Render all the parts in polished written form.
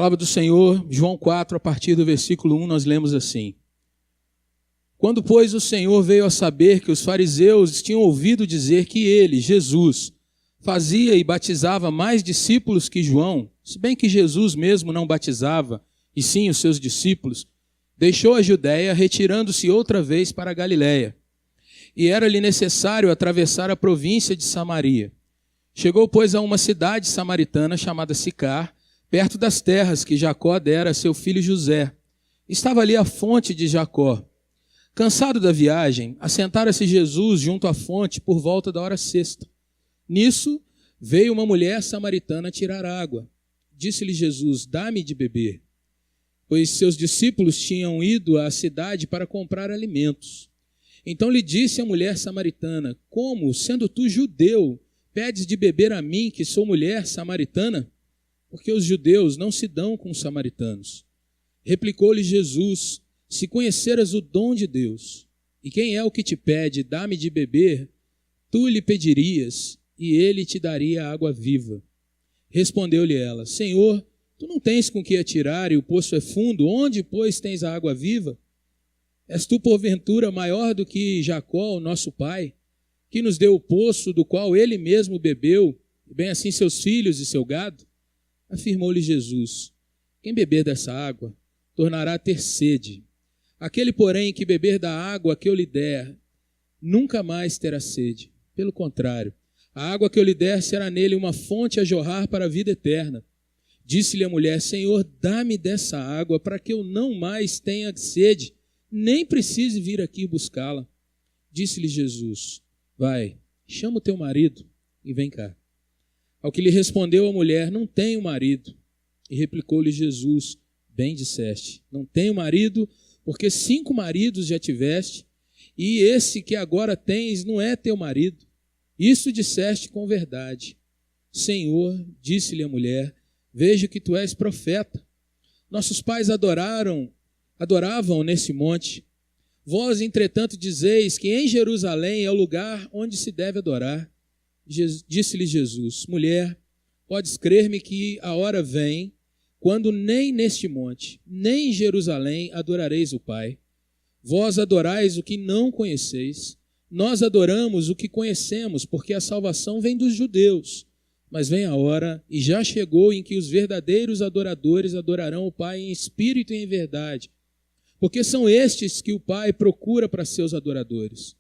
Palavra do Senhor, João 4, a partir do versículo 1, nós lemos assim. Quando, pois, o Senhor veio a saber que os fariseus tinham ouvido dizer que ele, Jesus, fazia e batizava mais discípulos que João, se bem que Jesus mesmo não batizava, e sim os seus discípulos, deixou a Judéia, retirando-se outra vez para a Galiléia. E era-lhe necessário atravessar a província de Samaria. Chegou, pois, a uma cidade samaritana chamada Sicar, perto das terras que Jacó dera a seu filho José. Estava ali a fonte de Jacó. Cansado da viagem, assentara-se Jesus junto à fonte por volta da hora sexta. Nisso, veio uma mulher samaritana tirar água. Disse-lhe Jesus, dá-me de beber. Pois seus discípulos tinham ido à cidade para comprar alimentos. Então lhe disse a mulher samaritana, como, sendo tu judeu, pedes de beber a mim, que sou mulher samaritana? Porque os judeus não se dão com os samaritanos. Replicou-lhe Jesus, se conheceras o dom de Deus, e quem é o que te pede, dá-me de beber, tu lhe pedirias, e ele te daria água viva. Respondeu-lhe ela, Senhor, tu não tens com que atirar, e o poço é fundo, onde, pois, tens a água viva? És tu, porventura, maior do que Jacó, o nosso pai, que nos deu o poço do qual ele mesmo bebeu, e bem assim seus filhos e seu gado? Afirmou-lhe Jesus, quem beber dessa água, tornará a ter sede. Aquele, porém, que beber da água que eu lhe der, nunca mais terá sede. Pelo contrário, a água que eu lhe der será nele uma fonte a jorrar para a vida eterna. Disse-lhe a mulher, Senhor, dá-me dessa água para que eu não mais tenha sede, nem precise vir aqui buscá-la. Disse-lhe Jesus, vai, chama o teu marido e vem cá. Ao que lhe respondeu a mulher, não tenho marido. E replicou-lhe Jesus, bem disseste, não tenho marido, porque 5 maridos já tiveste, e esse que agora tens não é teu marido. Isso disseste com verdade. Senhor, disse-lhe a mulher, vejo que tu és profeta. Nossos pais adoravam nesse monte. Vós, entretanto, dizeis que em Jerusalém é o lugar onde se deve adorar. Disse-lhe Jesus, mulher, podes crer-me que a hora vem, quando nem neste monte, nem em Jerusalém adorareis o Pai. Vós adorais o que não conheceis, nós adoramos o que conhecemos, porque a salvação vem dos judeus. Mas vem a hora, e já chegou, em que os verdadeiros adoradores adorarão o Pai em espírito e em verdade, porque são estes que o Pai procura para seus adoradores.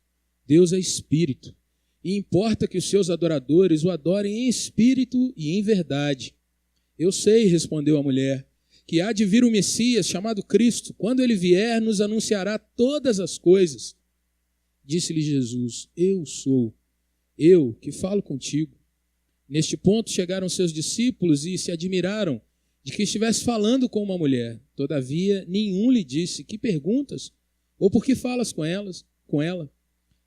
Deus é espírito, e importa que os seus adoradores o adorem em espírito e em verdade. Eu sei, respondeu a mulher, que há de vir o Messias, chamado Cristo. Quando ele vier, nos anunciará todas as coisas. Disse-lhe Jesus, eu sou, eu que falo contigo. Neste ponto chegaram seus discípulos e se admiraram de que estivesse falando com uma mulher. Todavia, nenhum lhe disse, que perguntas? Ou por que falas com ela?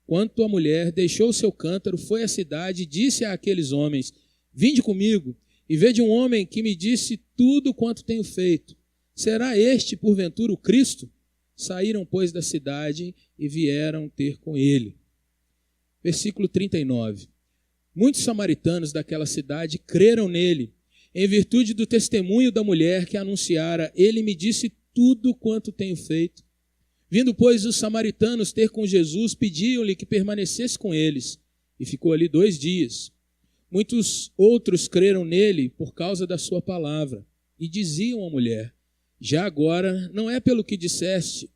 Quanto a mulher, deixou o seu cântaro, foi à cidade e disse àqueles homens, vinde comigo, e vede um homem que me disse tudo quanto tenho feito. Será este, porventura, o Cristo? Saíram, pois, da cidade e vieram ter com ele. Versículo 39. Muitos samaritanos daquela cidade creram nele, em virtude do testemunho da mulher que anunciara, ele me disse tudo quanto tenho feito. Vindo, pois, os samaritanos ter com Jesus, pediam-lhe que permanecesse com eles, e ficou ali 2 dias. Muitos outros creram nele por causa da sua palavra, e diziam à mulher, já agora não é pelo que disseste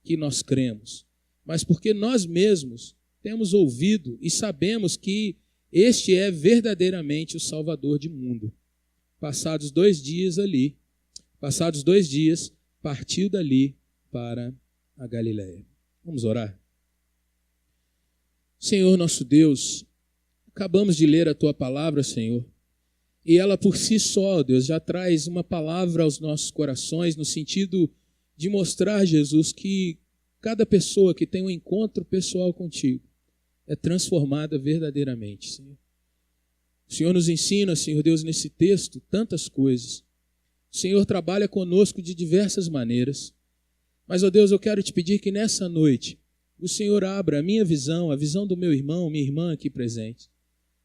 que nós cremos, mas porque nós mesmos temos ouvido e sabemos que este é verdadeiramente o Salvador do mundo. Passados 2 dias, partiu dali para a Galiléia. Vamos orar? Senhor nosso Deus, acabamos de ler a Tua palavra, Senhor, e ela por si só, Deus, já traz uma palavra aos nossos corações no sentido de mostrar, Jesus, que cada pessoa que tem um encontro pessoal contigo é transformada verdadeiramente, Senhor. O Senhor nos ensina, Senhor Deus, nesse texto, tantas coisas. O Senhor trabalha conosco de diversas maneiras. Mas, ó Deus, eu quero te pedir que nessa noite o Senhor abra a minha visão, a visão do meu irmão, minha irmã aqui presente.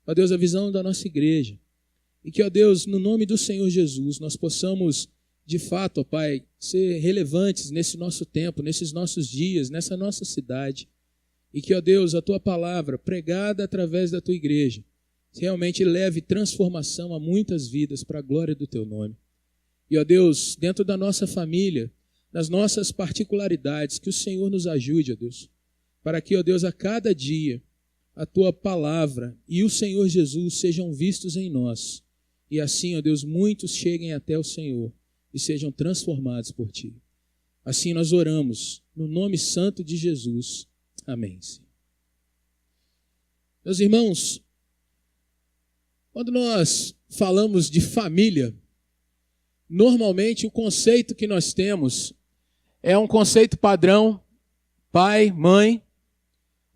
Ó Deus, a visão da nossa igreja. E que, ó Deus, no nome do Senhor Jesus, nós possamos de fato, ó Pai, ser relevantes nesse nosso tempo, nesses nossos dias, nessa nossa cidade. E que, ó Deus, a Tua palavra, pregada através da Tua igreja, realmente leve transformação a muitas vidas para a glória do Teu nome. E, ó Deus, dentro da nossa família, nas nossas particularidades, que o Senhor nos ajude, ó Deus, para que, ó Deus, a cada dia a Tua palavra e o Senhor Jesus sejam vistos em nós. E assim, ó Deus, muitos cheguem até o Senhor e sejam transformados por Ti. Assim nós oramos, no nome santo de Jesus. Amém. Meus irmãos, quando nós falamos de família, normalmente o conceito que nós temos é um conceito padrão: pai, mãe,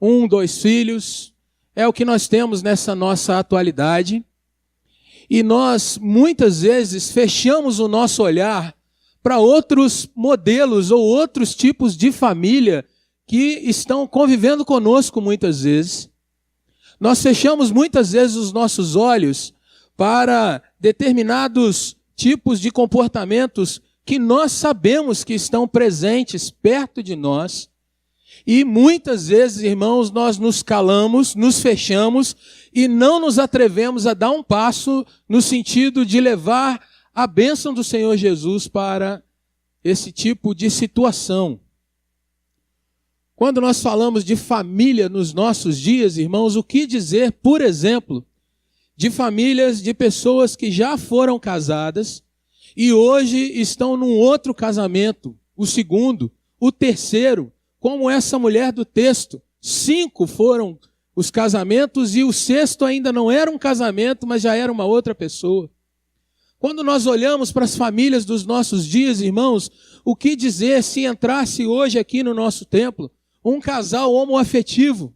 1, 2 filhos, é o que nós temos nessa nossa atualidade. E nós, muitas vezes, fechamos o nosso olhar para outros modelos ou outros tipos de família que estão convivendo conosco muitas vezes. Nós fechamos muitas vezes os nossos olhos para determinados tipos de comportamentos que nós sabemos que estão presentes perto de nós. E muitas vezes, irmãos, nós nos calamos, nos fechamos e não nos atrevemos a dar um passo no sentido de levar a bênção do Senhor Jesus para esse tipo de situação. Quando nós falamos de família nos nossos dias, irmãos, o que dizer, por exemplo, de famílias de pessoas que já foram casadas e hoje estão num outro casamento, o segundo, o terceiro, como essa mulher do texto. 5 foram os casamentos e o 6º ainda não era um casamento, mas já era uma outra pessoa. Quando nós olhamos para as famílias dos nossos dias, irmãos, o que dizer se entrasse hoje aqui no nosso templo um casal homoafetivo?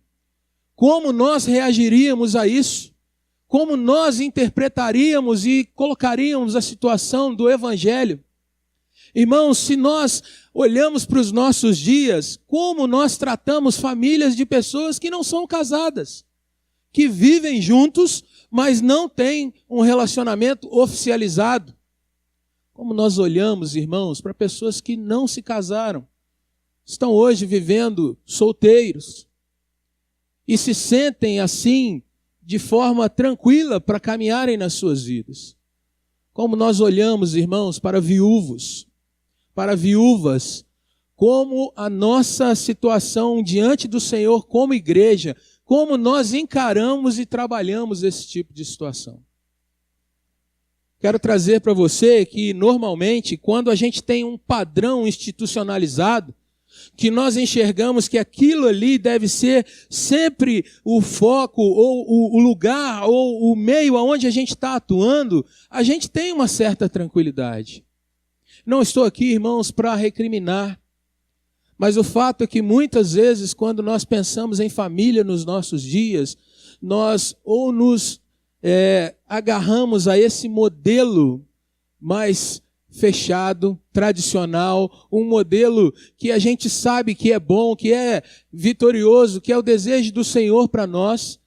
Como nós reagiríamos a isso? Como nós interpretaríamos e colocaríamos a situação do Evangelho? Irmãos, se nós olhamos para os nossos dias, como nós tratamos famílias de pessoas que não são casadas, que vivem juntos, mas não têm um relacionamento oficializado. Como nós olhamos, irmãos, para pessoas que não se casaram, estão hoje vivendo solteiros e se sentem assim de forma tranquila para caminharem nas suas vidas. Como nós olhamos, irmãos, para viúvos, para viúvas, como a nossa situação diante do Senhor como igreja, como nós encaramos e trabalhamos esse tipo de situação. Quero trazer para você que, normalmente, quando a gente tem um padrão institucionalizado, que nós enxergamos que aquilo ali deve ser sempre o foco, ou o lugar, ou o meio aonde a gente está atuando, a gente tem uma certa tranquilidade. Não estou aqui, irmãos, para recriminar, mas o fato é que muitas vezes, quando nós pensamos em família nos nossos dias, nós ou nos agarramos a esse modelo mais fechado, tradicional, um modelo que a gente sabe que é bom, que é vitorioso, que é o desejo do Senhor para nós,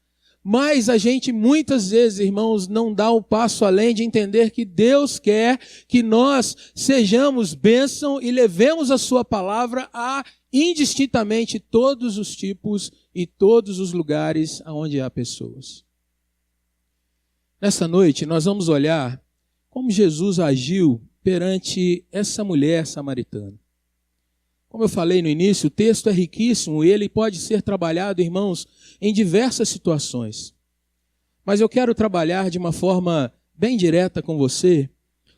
mas a gente muitas vezes, irmãos, não dá um passo além de entender que Deus quer que nós sejamos bênção e levemos a sua palavra a indistintamente todos os tipos e todos os lugares onde há pessoas. Nessa noite nós vamos olhar como Jesus agiu perante essa mulher samaritana. Como eu falei no início, o texto é riquíssimo e ele pode ser trabalhado, irmãos, em diversas situações. Mas eu quero trabalhar de uma forma bem direta com você,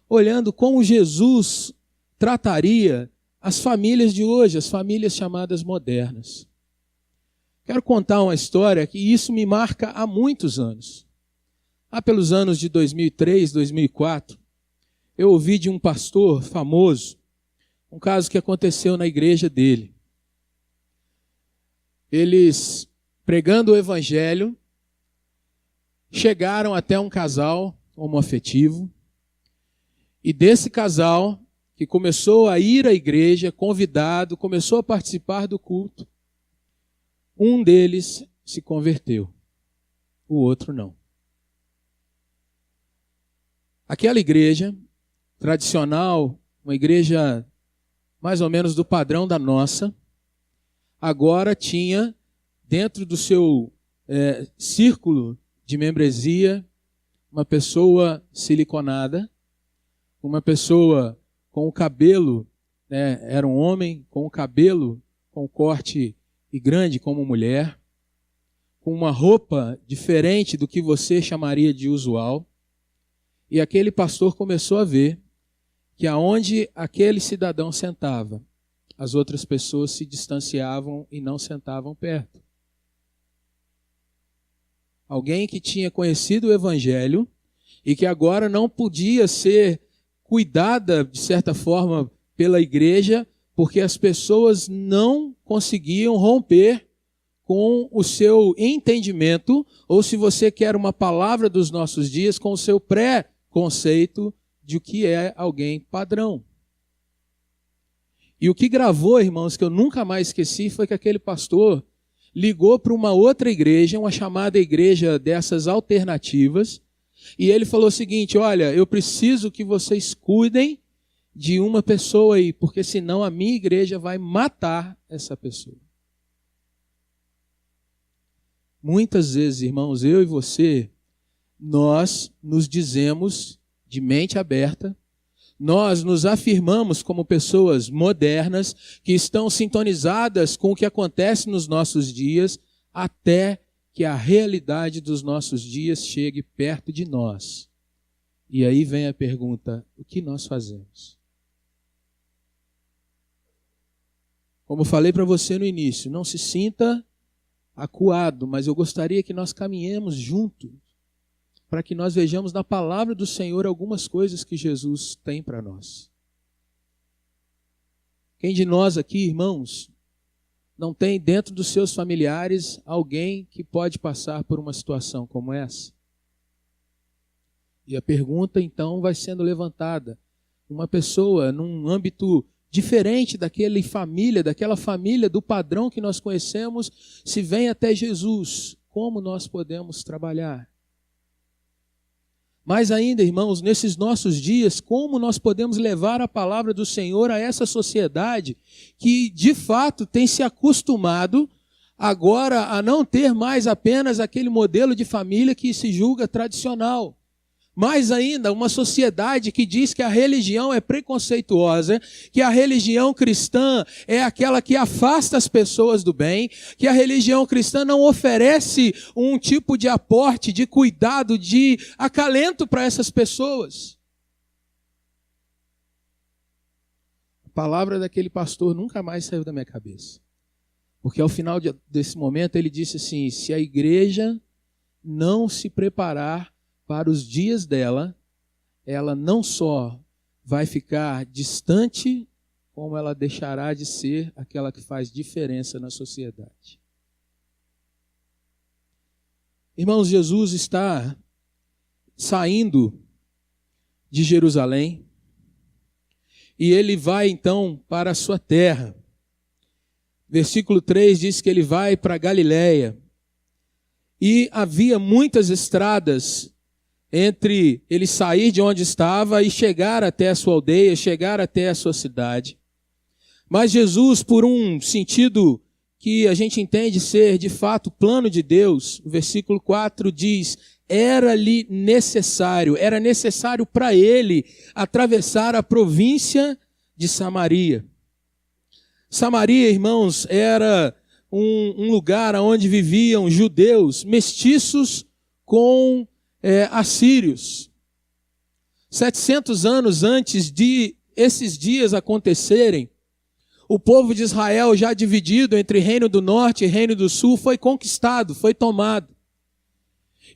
olhando como Jesus trataria as famílias de hoje, as famílias chamadas modernas. Quero contar uma história que isso me marca há muitos anos. Há pelos anos de 2003, 2004, eu ouvi de um pastor famoso um caso que aconteceu na igreja dele. Eles, pregando o evangelho, chegaram até um casal homoafetivo, e desse casal, que começou a ir à igreja, convidado, começou a participar do culto, um deles se converteu, o outro não. Aquela igreja tradicional, uma igreja mais ou menos do padrão da nossa, agora tinha dentro do seu círculo de membresia uma pessoa siliconada, uma pessoa com o cabelo, era um homem com o cabelo com corte e grande como mulher, com uma roupa diferente do que você chamaria de usual. E aquele pastor começou a ver que aonde aquele cidadão sentava, as outras pessoas se distanciavam e não sentavam perto. Alguém que tinha conhecido o Evangelho e que agora não podia ser cuidada, de certa forma, pela igreja, porque as pessoas não conseguiam romper com o seu entendimento, ou se você quer uma palavra dos nossos dias, com o seu pré-conceito de o que é alguém padrão. E o que gravou, irmãos, que eu nunca mais esqueci, foi que aquele pastor ligou para uma outra igreja, uma chamada igreja dessas alternativas, e ele falou o seguinte: olha, eu preciso que vocês cuidem de uma pessoa aí, porque senão a minha igreja vai matar essa pessoa. Muitas vezes, irmãos, eu e você, nós nos dizemos de mente aberta, nós nos afirmamos como pessoas modernas que estão sintonizadas com o que acontece nos nossos dias, até que a realidade dos nossos dias chegue perto de nós. E aí vem a pergunta: o que nós fazemos? Como falei para você no início, não se sinta acuado, mas eu gostaria que nós caminhemos juntos, para que nós vejamos na palavra do Senhor algumas coisas que Jesus tem para nós. Quem de nós aqui, irmãos, não tem dentro dos seus familiares alguém que pode passar por uma situação como essa? E a pergunta então vai sendo levantada: uma pessoa num âmbito diferente daquela família do padrão que nós conhecemos, se vem até Jesus, como nós podemos trabalhar? Mais ainda, irmãos, nesses nossos dias, como nós podemos levar a palavra do Senhor a essa sociedade que, de fato, tem se acostumado agora a não ter mais apenas aquele modelo de família que se julga tradicional. Mais ainda, uma sociedade que diz que a religião é preconceituosa, que a religião cristã é aquela que afasta as pessoas do bem, que a religião cristã não oferece um tipo de aporte, de cuidado, de acalento para essas pessoas. A palavra daquele pastor nunca mais saiu da minha cabeça. Porque ao final desse momento ele disse assim: se a igreja não se preparar para os dias dela, ela não só vai ficar distante, como ela deixará de ser aquela que faz diferença na sociedade. Irmãos, Jesus está saindo de Jerusalém e ele vai então para a sua terra. Versículo 3 diz que ele vai para Galiléia. E havia muitas estradas entre ele sair de onde estava e chegar até a sua aldeia, chegar até a sua cidade. Mas Jesus, por um sentido que a gente entende ser de fato plano de Deus, o versículo 4 diz: era necessário para ele atravessar a província de Samaria. Samaria, irmãos, era um lugar onde viviam judeus mestiços com assírios. 700 anos antes de esses dias acontecerem, o povo de Israel, já dividido entre Reino do Norte e Reino do Sul, foi conquistado, foi tomado.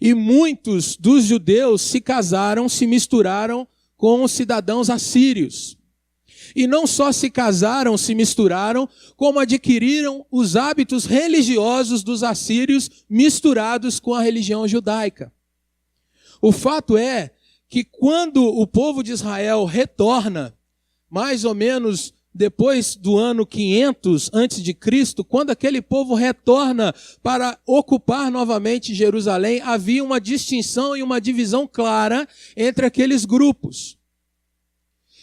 E muitos dos judeus se casaram, se misturaram com os cidadãos assírios. E não só se casaram, se misturaram, como adquiriram os hábitos religiosos dos assírios misturados com a religião judaica. O fato é que quando o povo de Israel retorna, mais ou menos depois do ano 500 a.C., quando aquele povo retorna para ocupar novamente Jerusalém, havia uma distinção e uma divisão clara entre aqueles grupos.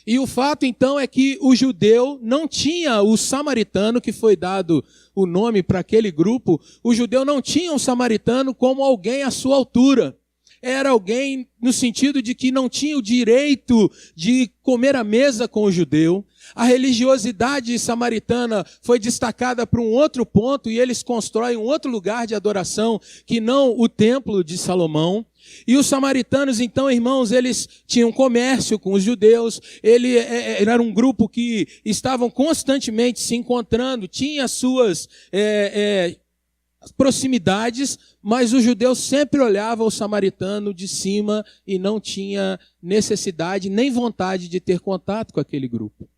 E o fato, então, é que o judeu não tinha o samaritano, que foi dado o nome para aquele grupo, o judeu não tinha o samaritano como alguém à sua altura. Era alguém no sentido de que não tinha o direito de comer à mesa com o judeu. A religiosidade samaritana foi destacada para um outro ponto e eles constroem um outro lugar de adoração que não o templo de Salomão. E os samaritanos, então, irmãos, eles tinham comércio com os judeus, era um grupo que estavam constantemente se encontrando, tinha suas proximidades, mas o judeu sempre olhava o samaritano de cima e não tinha necessidade nem vontade de ter contato com aquele grupo.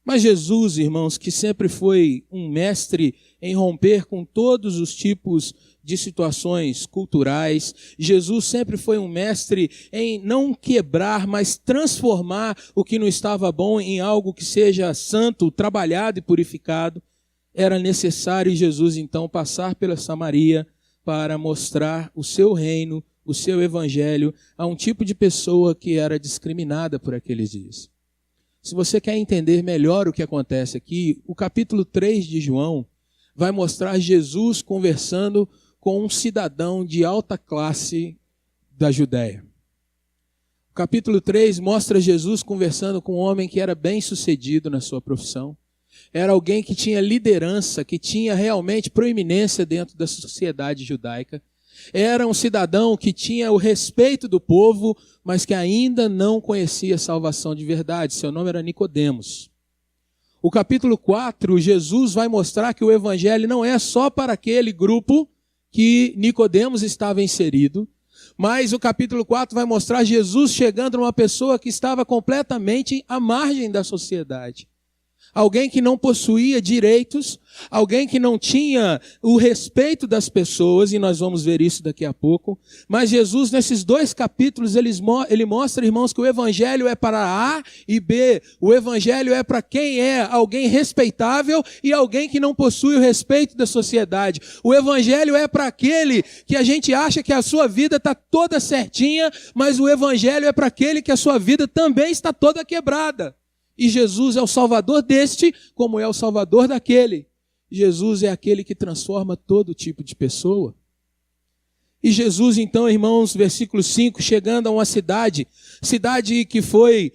Mas Jesus, irmãos, que sempre foi um mestre em romper com todos os tipos de situações culturais, Jesus sempre foi um mestre em não quebrar, mas transformar o que não estava bom em algo que seja santo, trabalhado e purificado. Era necessário Jesus, então, passar pela Samaria para mostrar o seu reino, o seu evangelho a um tipo de pessoa que era discriminada por aqueles dias. Se você quer entender melhor o que acontece aqui, o capítulo 3 de João vai mostrar Jesus conversando com um cidadão de alta classe da Judéia. O capítulo 3 mostra Jesus conversando com um homem que era bem-sucedido na sua profissão. Era alguém que tinha liderança, que tinha realmente proeminência dentro da sociedade judaica. Era um cidadão que tinha o respeito do povo, mas que ainda não conhecia a salvação de verdade. Seu nome era Nicodemos. O capítulo 4, Jesus vai mostrar que o evangelho não é só para aquele grupo que Nicodemos estava inserido, mas o capítulo 4 vai mostrar Jesus chegando numa pessoa que estava completamente à margem da sociedade. Alguém que não possuía direitos, alguém que não tinha o respeito das pessoas, e nós vamos ver isso daqui a pouco. Mas Jesus, nesses 2 capítulos, ele mostra, irmãos, que o evangelho é para A e B. O evangelho é para quem é alguém respeitável e alguém que não possui o respeito da sociedade. O evangelho é para aquele que a gente acha que a sua vida está toda certinha, mas o evangelho é para aquele que a sua vida também está toda quebrada. E Jesus é o salvador deste, como é o salvador daquele. Jesus é aquele que transforma todo tipo de pessoa. E Jesus, então, irmãos, versículo 5, chegando a uma cidade que foi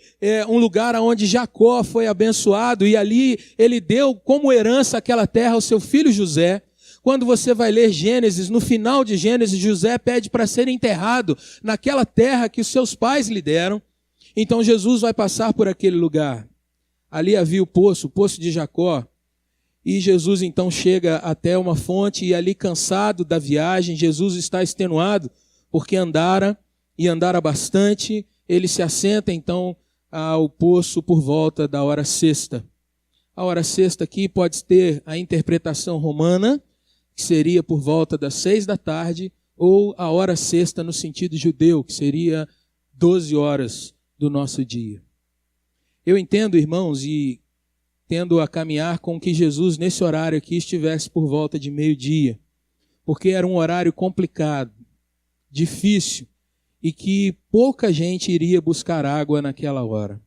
um lugar onde Jacó foi abençoado, e ali ele deu como herança aquela terra ao seu filho José. Quando você vai ler Gênesis, no final de Gênesis, José pede para ser enterrado naquela terra que os seus pais lhe deram. Então Jesus vai passar por aquele lugar. Ali havia o poço de Jacó. E Jesus então chega até uma fonte e ali, cansado da viagem, Jesus está extenuado porque andara bastante. Ele se assenta então ao poço por volta da hora sexta. A hora sexta aqui pode ter a interpretação romana, que seria por volta das 6 da tarde, ou a hora sexta no sentido judeu, que seria 12 horas do nosso dia. Eu entendo, irmãos, e tendo a caminhar com que Jesus, nesse horário aqui, estivesse por volta de meio-dia, porque era um horário complicado, difícil, e que pouca gente iria buscar água naquela hora.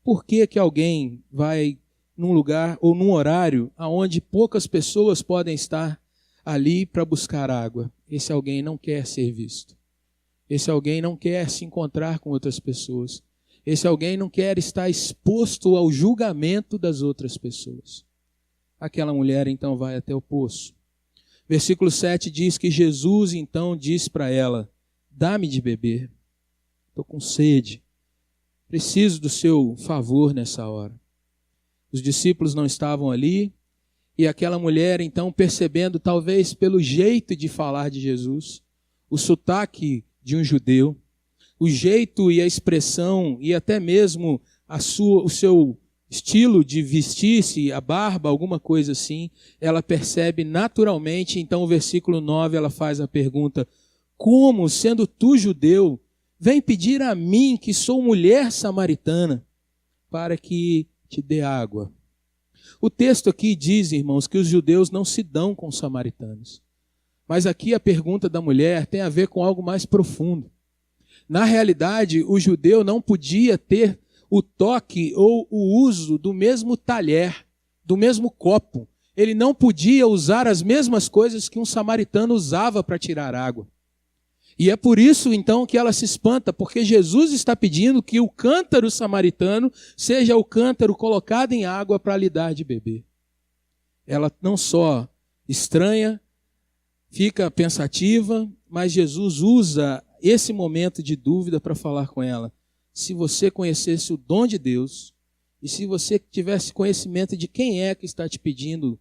Por que que alguém vai num lugar ou num horário onde poucas pessoas podem estar ali para buscar água? Esse alguém não quer ser visto. Esse alguém não quer se encontrar com outras pessoas. Esse alguém não quer estar exposto ao julgamento das outras pessoas. Aquela mulher então vai até o poço. Versículo 7 diz que Jesus então diz para ela: dá-me de beber. Estou com sede. Preciso do seu favor nessa hora. Os discípulos não estavam ali. E aquela mulher então, percebendo talvez pelo jeito de falar de Jesus, o sotaque de um judeu, o jeito e a expressão e até mesmo o seu estilo de vestir-se, a barba, alguma coisa assim, ela percebe naturalmente. Então o versículo 9 ela faz a pergunta: como, sendo tu judeu, vem pedir a mim, que sou mulher samaritana, para que te dê água? O texto aqui diz, irmãos, que os judeus não se dão com os samaritanos. Mas aqui a pergunta da mulher tem a ver com algo mais profundo. Na realidade, o judeu não podia ter o toque ou o uso do mesmo talher, do mesmo copo. Ele não podia usar as mesmas coisas que um samaritano usava para tirar água. E é por isso, então, que ela se espanta, porque Jesus está pedindo que o cântaro samaritano seja o cântaro colocado em água para lhe dar de beber. Ela não só estranha, fica pensativa, mas Jesus usa esse momento de dúvida para falar com ela. Se você conhecesse o dom de Deus, e se você tivesse conhecimento de quem é que está te pedindo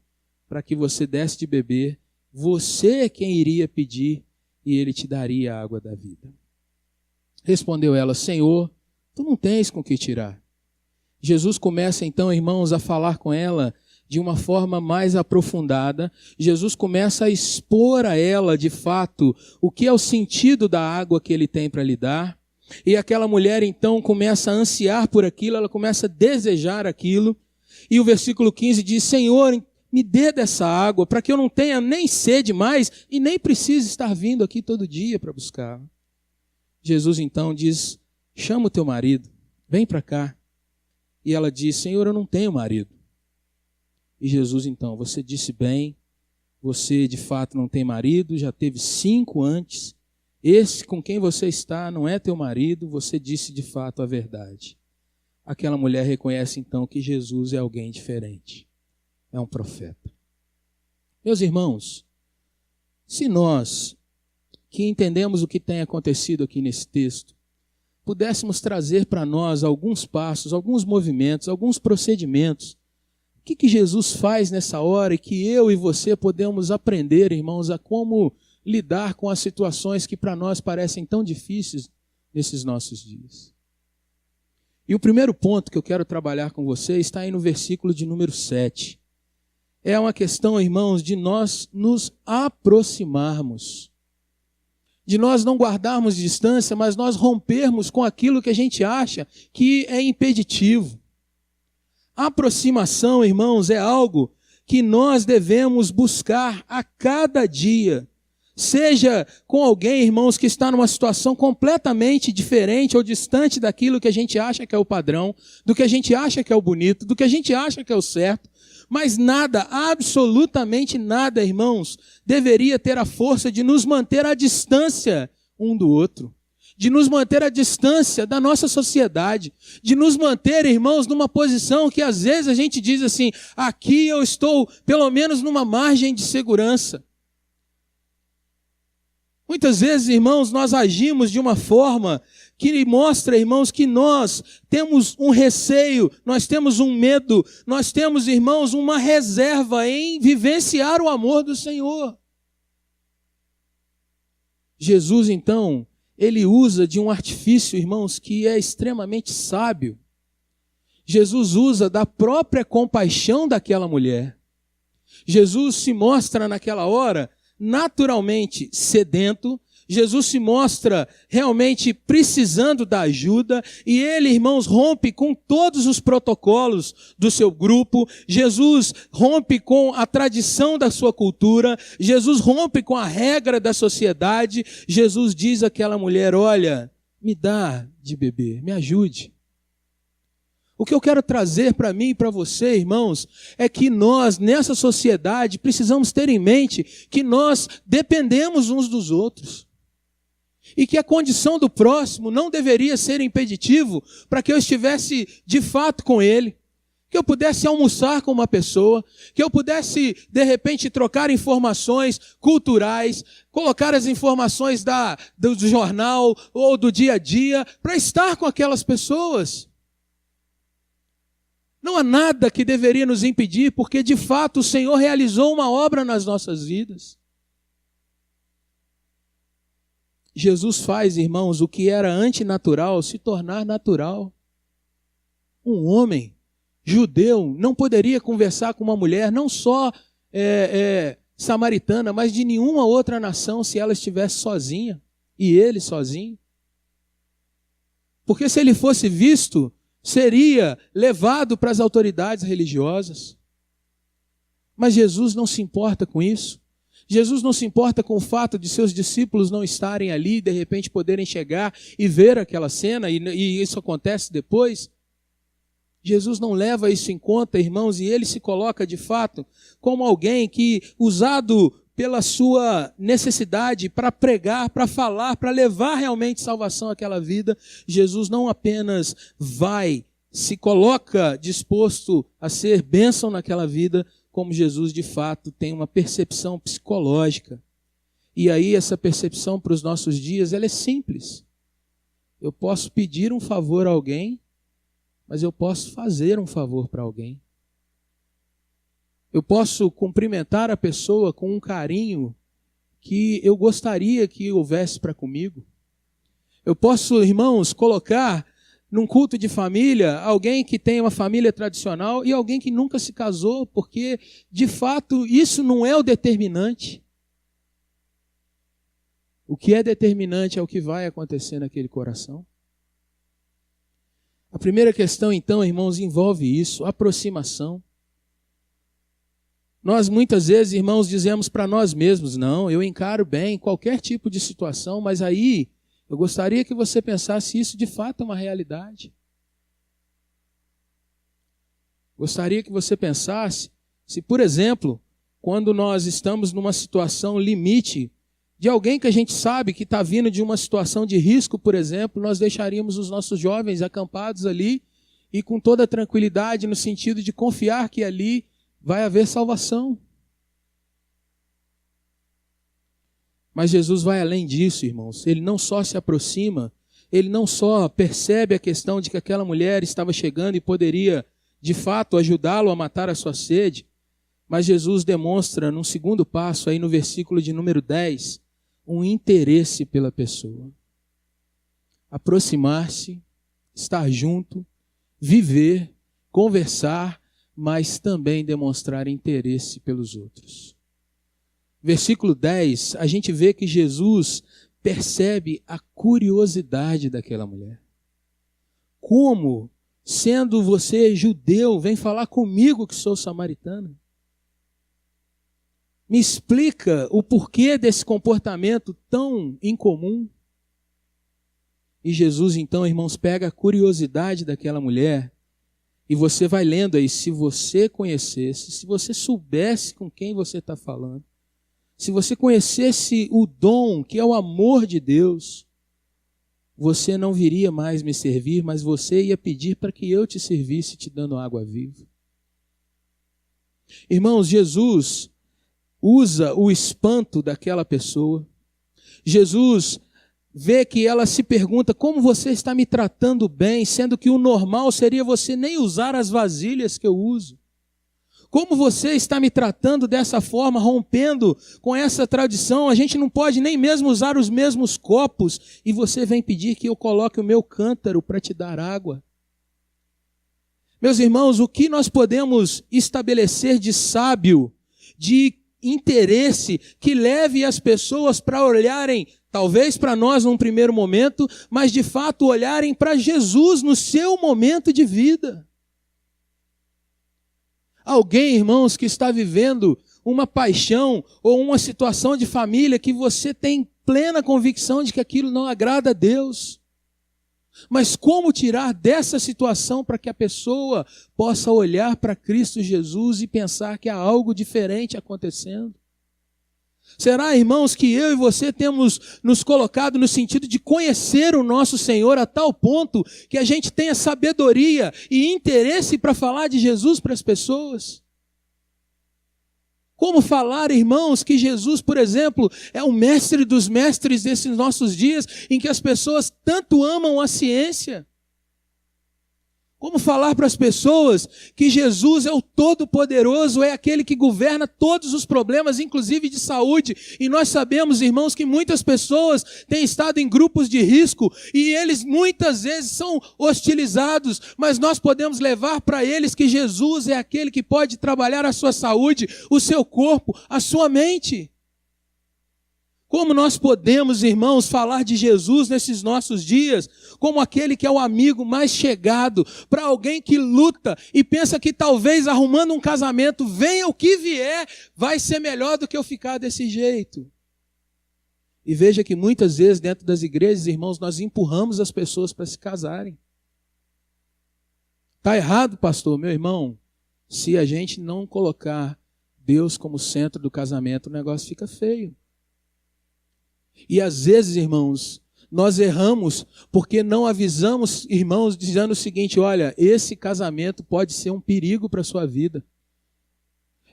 para que você desse de beber, você é quem iria pedir e ele te daria a água da vida. Respondeu ela, Senhor, tu não tens com que tirar. Jesus começa então, irmãos, a falar com ela de uma forma mais aprofundada. Jesus começa a expor a ela, de fato, o que é o sentido da água que ele tem para lhe dar. E aquela mulher então começa a ansiar por aquilo, ela começa a desejar aquilo. E o versículo 15 diz, Senhor, me dê dessa água para que eu não tenha nem sede mais e nem precise estar vindo aqui todo dia para buscar. Jesus então diz, chama o teu marido, vem para cá. E ela diz, Senhor, eu não tenho marido. E Jesus então, você disse bem, você de fato não tem marido, já teve 5 antes. Esse com quem você está não é teu marido, você disse de fato a verdade. Aquela mulher reconhece então que Jesus é alguém diferente. É um profeta. Meus irmãos, se nós, que entendemos o que tem acontecido aqui nesse texto, pudéssemos trazer para nós alguns passos, alguns movimentos, alguns procedimentos, o que Jesus faz nessa hora e que eu e você podemos aprender, irmãos, a como lidar com as situações que para nós parecem tão difíceis nesses nossos dias. E o primeiro ponto que eu quero trabalhar com você está aí no versículo de número 7. É uma questão, irmãos, de nós nos aproximarmos. De nós não guardarmos distância, mas nós rompermos com aquilo que a gente acha que é impeditivo. A aproximação, irmãos, é algo que nós devemos buscar a cada dia. Seja com alguém, irmãos, que está numa situação completamente diferente ou distante daquilo que a gente acha que é o padrão, do que a gente acha que é o bonito, do que a gente acha que é o certo. Mas nada, absolutamente nada, irmãos, deveria ter a força de nos manter à distância um do outro, de nos manter à distância da nossa sociedade, de nos manter, irmãos, numa posição que às vezes a gente diz assim, aqui eu estou pelo menos numa margem de segurança. Muitas vezes, irmãos, nós agimos de uma forma que mostra, irmãos, que nós temos um receio, nós temos um medo, nós temos, irmãos, uma reserva em vivenciar o amor do Senhor. Jesus, então, ele usa de um artifício, irmãos, que é extremamente sábio. Jesus usa da própria compaixão daquela mulher. Jesus se mostra naquela hora naturalmente sedento, Jesus se mostra realmente precisando da ajuda e ele, irmãos, rompe com todos os protocolos do seu grupo, Jesus rompe com a tradição da sua cultura, Jesus rompe com a regra da sociedade, Jesus diz àquela mulher, olha, me dá de beber, me ajude. O que eu quero trazer para mim e para você, irmãos, é que nós, nessa sociedade, precisamos ter em mente que nós dependemos uns dos outros. E que a condição do próximo não deveria ser impeditivo para que eu estivesse de fato com ele. Que eu pudesse almoçar com uma pessoa, que eu pudesse, de repente, trocar informações culturais, colocar as informações do jornal ou do dia a dia, para estar com aquelas pessoas. Não há nada que deveria nos impedir, porque de fato o Senhor realizou uma obra nas nossas vidas. Jesus faz, irmãos, o que era antinatural se tornar natural. Um homem judeu não poderia conversar com uma mulher, não só samaritana, mas de nenhuma outra nação se ela estivesse sozinha, e ele sozinho. Porque se ele fosse visto, seria levado para as autoridades religiosas. Mas Jesus não se importa com isso. Jesus não se importa com o fato de seus discípulos não estarem ali, de repente poderem chegar e ver aquela cena, e isso acontece depois. Jesus não leva isso em conta, irmãos, e ele se coloca de fato como alguém que, usado pela sua necessidade para pregar, para falar, para levar realmente salvação àquela vida, Jesus não apenas se coloca disposto a ser bênção naquela vida, como Jesus de fato tem uma percepção psicológica. E aí essa percepção para os nossos dias, ela é simples. Eu posso pedir um favor a alguém, mas eu posso fazer um favor para alguém. Eu posso cumprimentar a pessoa com um carinho que eu gostaria que houvesse para comigo. Eu posso, irmãos, colocar num culto de família alguém que tem uma família tradicional e alguém que nunca se casou, porque, de fato, isso não é o determinante. O que é determinante é o que vai acontecer naquele coração. A primeira questão, então, irmãos, envolve isso, aproximação. Nós, muitas vezes, irmãos, dizemos para nós mesmos, não, eu encaro bem qualquer tipo de situação, mas aí eu gostaria que você pensasse se isso de fato é uma realidade. Gostaria que você pensasse se, por exemplo, quando nós estamos numa situação limite de alguém que a gente sabe que está vindo de uma situação de risco, por exemplo, nós deixaríamos os nossos jovens acampados ali e com toda tranquilidade, no sentido de confiar que ali vai haver salvação. Mas Jesus vai além disso, irmãos. Ele não só se aproxima, ele não só percebe a questão de que aquela mulher estava chegando e poderia, de fato, ajudá-lo a matar a sua sede, mas Jesus demonstra, num segundo passo, aí no versículo de número 10, um interesse pela pessoa. Aproximar-se, estar junto, viver, conversar, mas também demonstrar interesse pelos outros. Versículo 10, a gente vê que Jesus percebe a curiosidade daquela mulher. Como, sendo você judeu, vem falar comigo que sou samaritana? Me explica o porquê desse comportamento tão incomum. E Jesus, então, irmãos, pega a curiosidade daquela mulher e você vai lendo aí, se você conhecesse, se você soubesse com quem você está falando, se você conhecesse o dom, que é o amor de Deus, você não viria mais me servir, mas você ia pedir para que eu te servisse te dando água viva. Irmãos, Jesus usa o espanto daquela pessoa. Jesus vê que ela se pergunta, como você está me tratando bem, sendo que o normal seria você nem usar as vasilhas que eu uso. Como você está me tratando dessa forma, rompendo com essa tradição? A gente não pode nem mesmo usar os mesmos copos e você vem pedir que eu coloque o meu cântaro para te dar água. Meus irmãos, o que nós podemos estabelecer de sábio, de interesse, que leve as pessoas para olharem, talvez para nós num primeiro momento, mas de fato olharem para Jesus no seu momento de vida? Alguém, irmãos, que está vivendo uma paixão ou uma situação de família que você tem plena convicção de que aquilo não agrada a Deus. Mas como tirar dessa situação para que a pessoa possa olhar para Cristo Jesus e pensar que há algo diferente acontecendo? Será, irmãos, que eu e você temos nos colocado no sentido de conhecer o nosso Senhor a tal ponto que a gente tenha sabedoria e interesse para falar de Jesus para as pessoas? Como falar, irmãos, que Jesus, por exemplo, é o mestre dos mestres desses nossos dias, em que as pessoas tanto amam a ciência? Como falar para as pessoas que Jesus é o Todo-Poderoso, é aquele que governa todos os problemas, inclusive de saúde. E nós sabemos, irmãos, que muitas pessoas têm estado em grupos de risco e eles muitas vezes são hostilizados, mas nós podemos levar para eles que Jesus é aquele que pode trabalhar a sua saúde, o seu corpo, a sua mente. Como nós podemos, irmãos, falar de Jesus nesses nossos dias como aquele que é o amigo mais chegado para alguém que luta e pensa que talvez arrumando um casamento, venha o que vier, vai ser melhor do que eu ficar desse jeito? E veja que muitas vezes dentro das igrejas, irmãos, nós empurramos as pessoas para se casarem. Está errado, pastor? Meu irmão, se a gente não colocar Deus como centro do casamento, o negócio fica feio. E às vezes, irmãos, nós erramos porque não avisamos, irmãos, dizendo o seguinte: olha, esse casamento pode ser um perigo para a sua vida.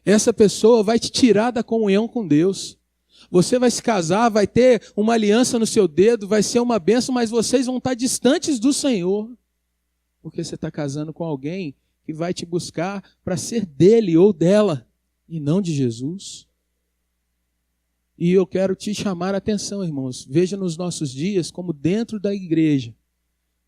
Essa pessoa vai te tirar da comunhão com Deus. Você vai se casar, vai ter uma aliança no seu dedo, vai ser uma bênção, mas vocês vão estar distantes do Senhor. Porque você está casando com alguém que vai te buscar para ser dele ou dela, e não de Jesus. E eu quero te chamar a atenção, irmãos. Veja nos nossos dias como dentro da igreja,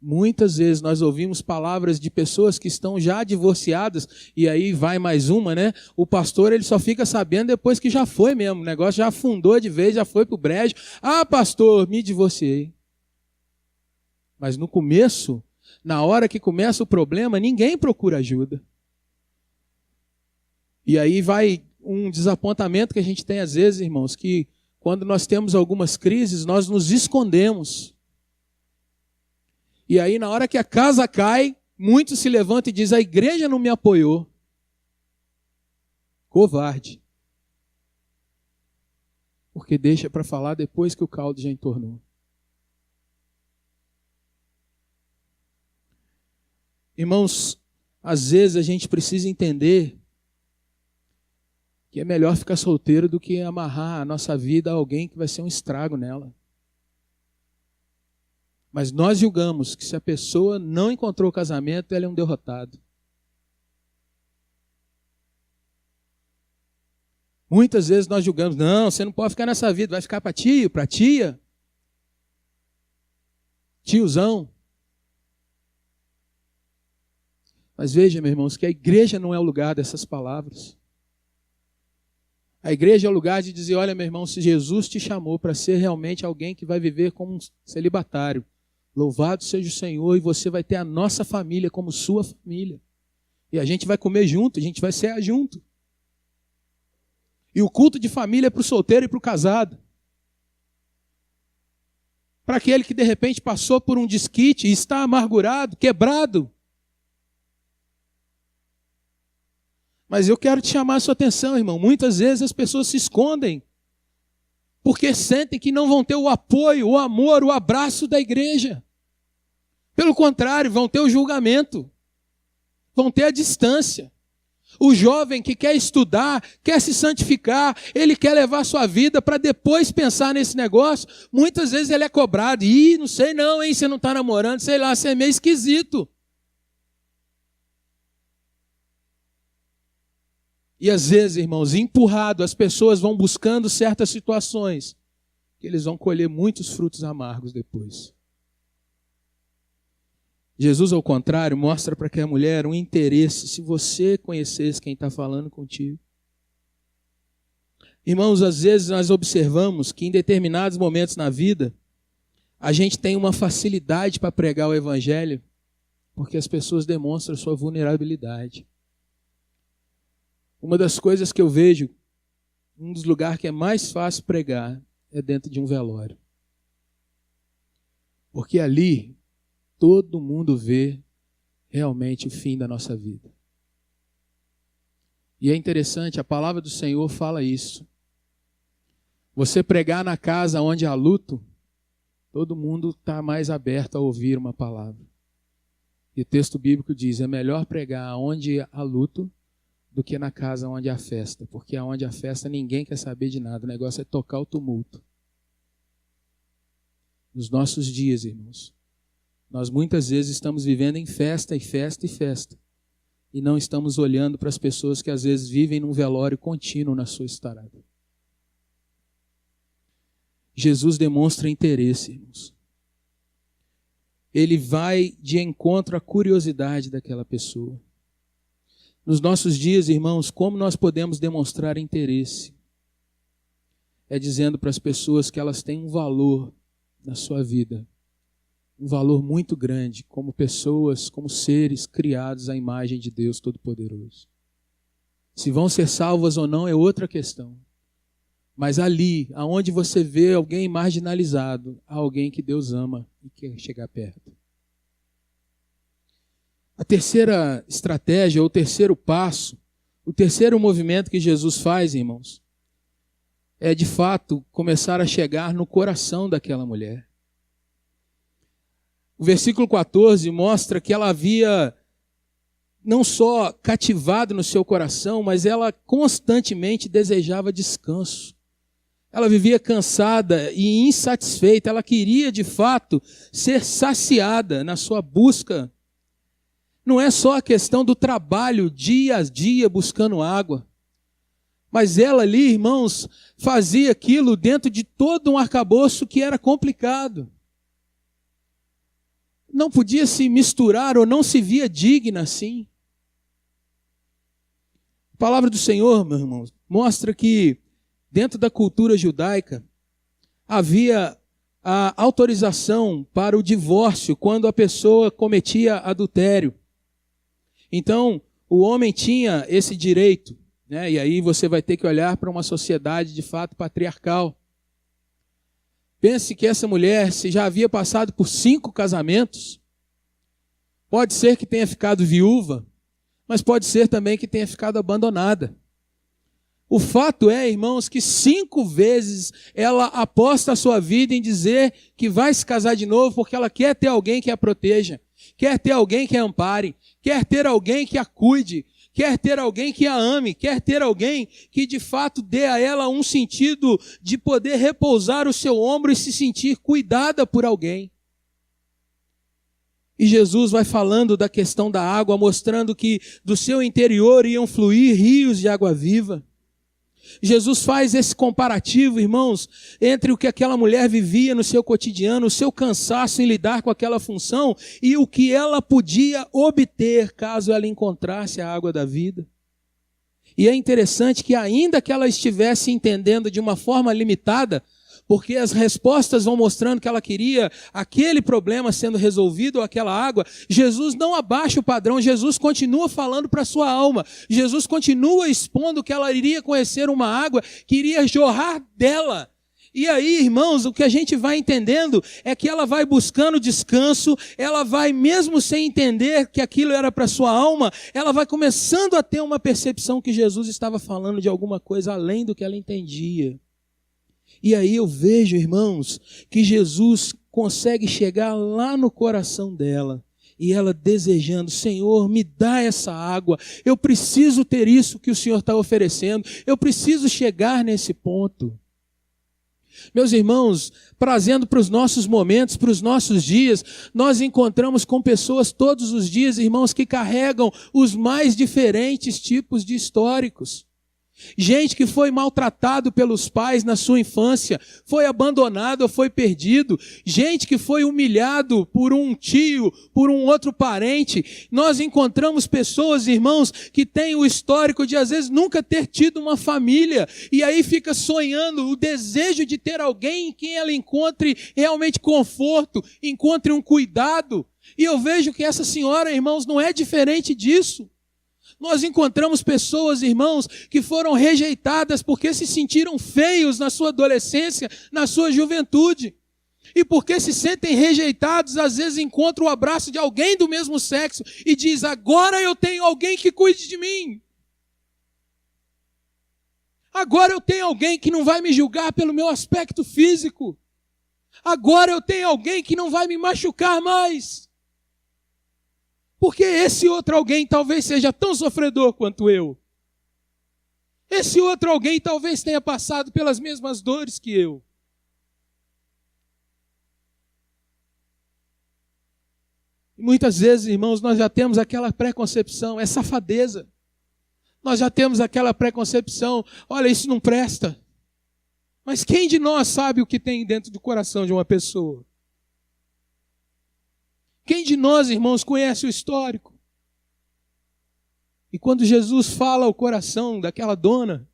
muitas vezes nós ouvimos palavras de pessoas que estão já divorciadas, e aí vai mais uma, né? O pastor, ele só fica sabendo depois que já foi mesmo, o negócio já afundou de vez, já foi pro brejo. Ah, pastor, me divorciei. Mas no começo, na hora que começa o problema, ninguém procura ajuda. E aí vai um desapontamento que a gente tem às vezes, irmãos, que quando nós temos algumas crises, nós nos escondemos. E aí, na hora que a casa cai, muitos se levantam e dizem: a igreja não me apoiou. Covarde. Porque deixa para falar depois que o caldo já entornou. Irmãos, às vezes a gente precisa entender que é melhor ficar solteiro do que amarrar a nossa vida a alguém que vai ser um estrago nela. Mas nós julgamos que se a pessoa não encontrou casamento, ela é um derrotado. Muitas vezes nós julgamos: não, você não pode ficar nessa vida, vai ficar para tio, para tia, tiozão. Mas veja, meus irmãos, que a igreja não é o lugar dessas palavras. A igreja é o lugar de dizer: olha, meu irmão, se Jesus te chamou para ser realmente alguém que vai viver como um celibatário, louvado seja o Senhor, e você vai ter a nossa família como sua família. E a gente vai comer junto, a gente vai cear junto. E o culto de família é para o solteiro e para o casado. Para aquele que de repente passou por um desquite e está amargurado, quebrado. Mas eu quero te chamar a sua atenção, irmão. Muitas vezes as pessoas se escondem porque sentem que não vão ter o apoio, o amor, o abraço da igreja. Pelo contrário, vão ter o julgamento, vão ter a distância. O jovem que quer estudar, quer se santificar, ele quer levar a sua vida para depois pensar nesse negócio, muitas vezes ele é cobrado: ih, não sei não, hein, você não está namorando, sei lá, você é meio esquisito. E às vezes, irmãos, empurrado, as pessoas vão buscando certas situações, que eles vão colher muitos frutos amargos depois. Jesus, ao contrário, mostra para aquela mulher um interesse, se você conhecesse quem está falando contigo. Irmãos, às vezes nós observamos que em determinados momentos na vida, a gente tem uma facilidade para pregar o evangelho, porque as pessoas demonstram sua vulnerabilidade. Uma das coisas que eu vejo, um dos lugares que é mais fácil pregar, é dentro de um velório. Porque ali, todo mundo vê realmente o fim da nossa vida. E é interessante, a palavra do Senhor fala isso. Você pregar na casa onde há luto, todo mundo está mais aberto a ouvir uma palavra. E o texto bíblico diz: é melhor pregar onde há luto do que na casa onde há festa. Porque onde há festa ninguém quer saber de nada, o negócio é tocar o tumulto. Nos nossos dias, irmãos, nós muitas vezes estamos vivendo em festa e festa e festa. E não estamos olhando para as pessoas que às vezes vivem num velório contínuo na sua estarada. Jesus demonstra interesse, irmãos. Ele vai de encontro à curiosidade daquela pessoa. Nos nossos dias, irmãos, como nós podemos demonstrar interesse? É dizendo para as pessoas que elas têm um valor na sua vida. Um valor muito grande, como pessoas, como seres criados à imagem de Deus Todo-Poderoso. Se vão ser salvas ou não é outra questão. Mas ali, aonde você vê alguém marginalizado, há alguém que Deus ama e quer chegar perto. A terceira estratégia, ou o terceiro passo, o terceiro movimento que Jesus faz, irmãos, é de fato começar a chegar no coração daquela mulher. O versículo 14 mostra que ela havia não só cativado no seu coração, mas ela constantemente desejava descanso. Ela vivia cansada e insatisfeita, ela queria de fato ser saciada na sua busca. Não é só a questão do trabalho dia a dia buscando água, mas ela ali, irmãos, fazia aquilo dentro de todo um arcabouço que era complicado. Não podia se misturar ou não se via digna assim. A palavra do Senhor, meus irmãos, mostra que dentro da cultura judaica havia a autorização para o divórcio quando a pessoa cometia adultério. Então, o homem tinha esse direito, né? E aí você vai ter que olhar para uma sociedade de fato patriarcal. Pense que essa mulher, se já havia passado por 5 casamentos, pode ser que tenha ficado viúva, mas pode ser também que tenha ficado abandonada. O fato é, irmãos, que 5 vezes ela aposta a sua vida em dizer que vai se casar de novo porque ela quer ter alguém que a proteja, quer ter alguém que a ampare, quer ter alguém que a cuide, quer ter alguém que a ame, quer ter alguém que de fato dê a ela um sentido de poder repousar o seu ombro e se sentir cuidada por alguém. E Jesus vai falando da questão da água, mostrando que do seu interior iam fluir rios de água viva. Jesus faz esse comparativo, irmãos, entre o que aquela mulher vivia no seu cotidiano, o seu cansaço em lidar com aquela função e o que ela podia obter caso ela encontrasse a água da vida. E é interessante que ainda que ela estivesse entendendo de uma forma limitada, porque as respostas vão mostrando que ela queria aquele problema sendo resolvido, ou aquela água, Jesus não abaixa o padrão, Jesus continua falando para a sua alma, Jesus continua expondo que ela iria conhecer uma água que iria jorrar dela. E aí, irmãos, o que a gente vai entendendo é que ela vai buscando descanso, ela vai, mesmo sem entender que aquilo era para a sua alma, ela vai começando a ter uma percepção que Jesus estava falando de alguma coisa além do que ela entendia. E aí eu vejo, irmãos, que Jesus consegue chegar lá no coração dela. E ela desejando, Senhor, me dá essa água. Eu preciso ter isso que o Senhor está oferecendo. Eu preciso chegar nesse ponto. Meus irmãos, trazendo para os nossos momentos, para os nossos dias, nós encontramos com pessoas todos os dias, irmãos, que carregam os mais diferentes tipos de históricos. Gente que foi maltratado pelos pais na sua infância, foi abandonado ou foi perdido. Gente que foi humilhado por um tio, por um outro parente. Nós encontramos pessoas, irmãos, que têm o histórico de às vezes nunca ter tido uma família. E aí fica sonhando o desejo de ter alguém em quem ela encontre realmente conforto, encontre um cuidado. E eu vejo que essa senhora, irmãos, não é diferente disso. Nós encontramos pessoas, irmãos, que foram rejeitadas porque se sentiram feios na sua adolescência, na sua juventude. E porque se sentem rejeitados, às vezes encontram o abraço de alguém do mesmo sexo e diz, agora eu tenho alguém que cuide de mim. Agora eu tenho alguém que não vai me julgar pelo meu aspecto físico. Agora eu tenho alguém que não vai me machucar mais. Porque esse outro alguém talvez seja tão sofredor quanto eu. Esse outro alguém talvez tenha passado pelas mesmas dores que eu. E muitas vezes, irmãos, nós já temos aquela preconcepção, é safadeza. Nós já temos aquela preconcepção, olha, isso não presta. Mas quem de nós sabe o que tem dentro do coração de uma pessoa? Quem de nós, irmãos, conhece o histórico? E quando Jesus fala ao coração daquela dona,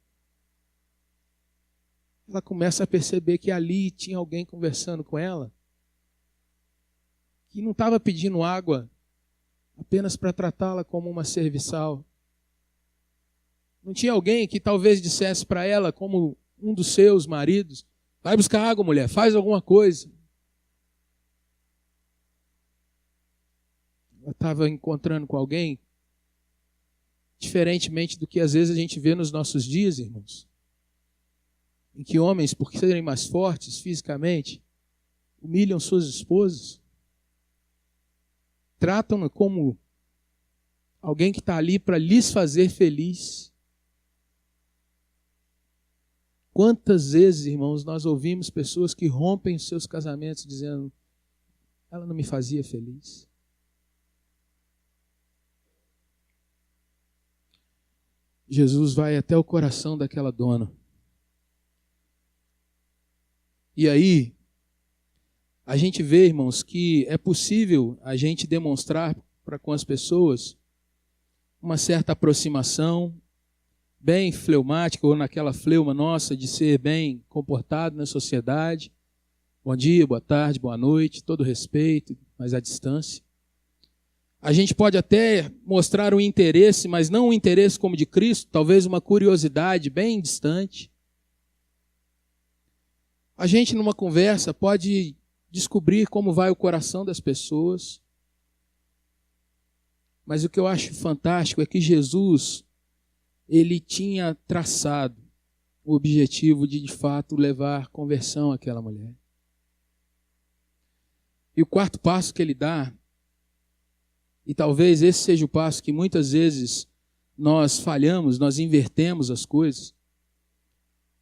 ela começa a perceber que ali tinha alguém conversando com ela, que não estava pedindo água apenas para tratá-la como uma serviçal. Não tinha alguém que talvez dissesse para ela, como um dos seus maridos, vai buscar água, mulher, faz alguma coisa. Ela estava encontrando com alguém, diferentemente do que às vezes a gente vê nos nossos dias, irmãos, em que homens, por serem mais fortes fisicamente, humilham suas esposas, tratam-na como alguém que está ali para lhes fazer feliz. Quantas vezes, irmãos, nós ouvimos pessoas que rompem os seus casamentos dizendo: ela não me fazia feliz. Jesus vai até o coração daquela dona. E aí, a gente vê, irmãos, que é possível a gente demonstrar para com as pessoas uma certa aproximação, bem fleumática, ou naquela fleuma nossa de ser bem comportado na sociedade. Bom dia, boa tarde, boa noite, todo respeito, mas à distância. A gente pode até mostrar um interesse, mas não um interesse como de Cristo, talvez uma curiosidade bem distante. A gente, numa conversa, pode descobrir como vai o coração das pessoas. Mas o que eu acho fantástico é que Jesus, ele tinha traçado o objetivo de fato, levar conversão àquela mulher. E o quarto passo que ele dá, e talvez esse seja o passo que muitas vezes nós falhamos, nós invertemos as coisas.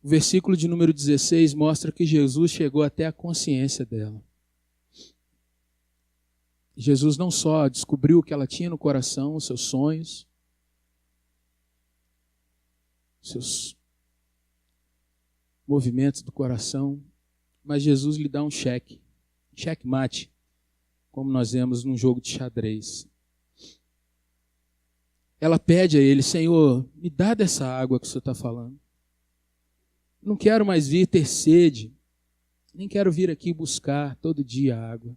O versículo de número 16 mostra que Jesus chegou até a consciência dela. Jesus não só descobriu o que ela tinha no coração, os seus sonhos, seus movimentos do coração, mas Jesus lhe dá um checkmate, como nós vemos num jogo de xadrez. Ela pede a ele: Senhor, me dá dessa água que o Senhor está falando. Não quero mais vir ter sede, nem quero vir aqui buscar todo dia água.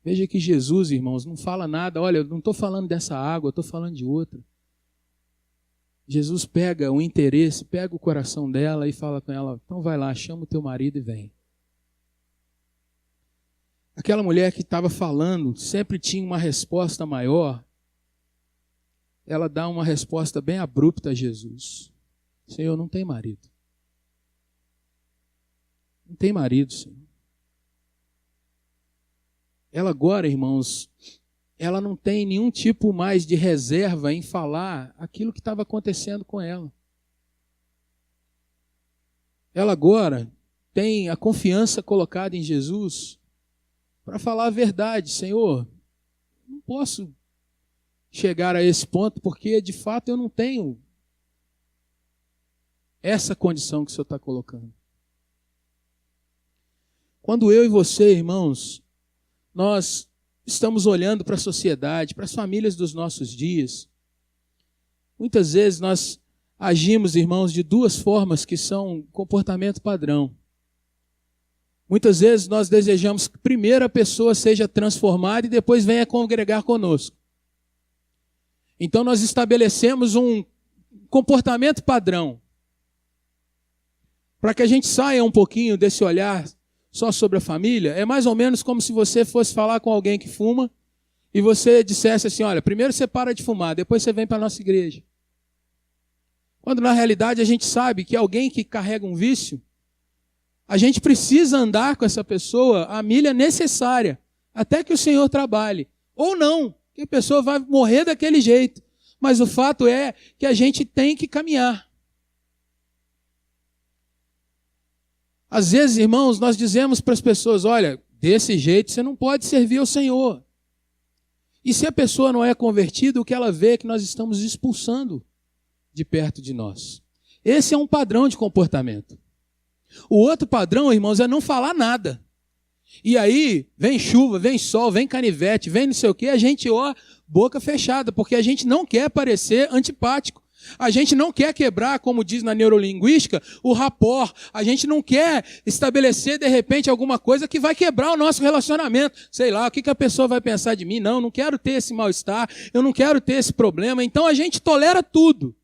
Veja que Jesus, irmãos, não fala nada. Olha, eu não estou falando dessa água, eu estou falando de outra. Jesus pega o interesse, pega o coração dela e fala com ela: então vai lá, chama o teu marido e vem. Aquela mulher que estava falando sempre tinha uma resposta maior. Ela dá uma resposta bem abrupta a Jesus: Senhor, não tem marido. Não tem marido, Senhor. Ela agora, irmãos, ela não tem nenhum tipo mais de reserva em falar aquilo que estava acontecendo com ela. Ela agora tem a confiança colocada em Jesus para falar a verdade. Senhor, não posso chegar a esse ponto porque, de fato, eu não tenho essa condição que o Senhor está colocando. Quando eu e você, irmãos, nós estamos olhando para a sociedade, para as famílias dos nossos dias, muitas vezes nós agimos, irmãos, de duas formas que são comportamento padrão. Muitas vezes nós desejamos que primeiro a pessoa seja transformada e depois venha congregar conosco. Então nós estabelecemos um comportamento padrão, para que a gente saia um pouquinho desse olhar só sobre a família. É mais ou menos como se você fosse falar com alguém que fuma e você dissesse assim: olha, primeiro você para de fumar, depois você vem para a nossa igreja. Quando na realidade a gente sabe que alguém que carrega um vício, a gente precisa andar com essa pessoa a milha necessária, até que o Senhor trabalhe. Ou não, que a pessoa vai morrer daquele jeito. Mas o fato é que a gente tem que caminhar. Às vezes, irmãos, nós dizemos para as pessoas: olha, desse jeito você não pode servir ao Senhor. E se a pessoa não é convertida, o que ela vê é que nós estamos expulsando de perto de nós. Esse é um padrão de comportamento. O outro padrão, irmãos, é não falar nada. E aí, vem chuva, vem sol, vem canivete, vem não sei o quê, a gente, boca fechada, porque a gente não quer parecer antipático. A gente não quer quebrar, como diz na neurolinguística, o rapport. A gente não quer estabelecer, de repente, alguma coisa que vai quebrar o nosso relacionamento. Sei lá, o que a pessoa vai pensar de mim? Não quero ter esse mal-estar, eu não quero ter esse problema. Então a gente tolera tudo.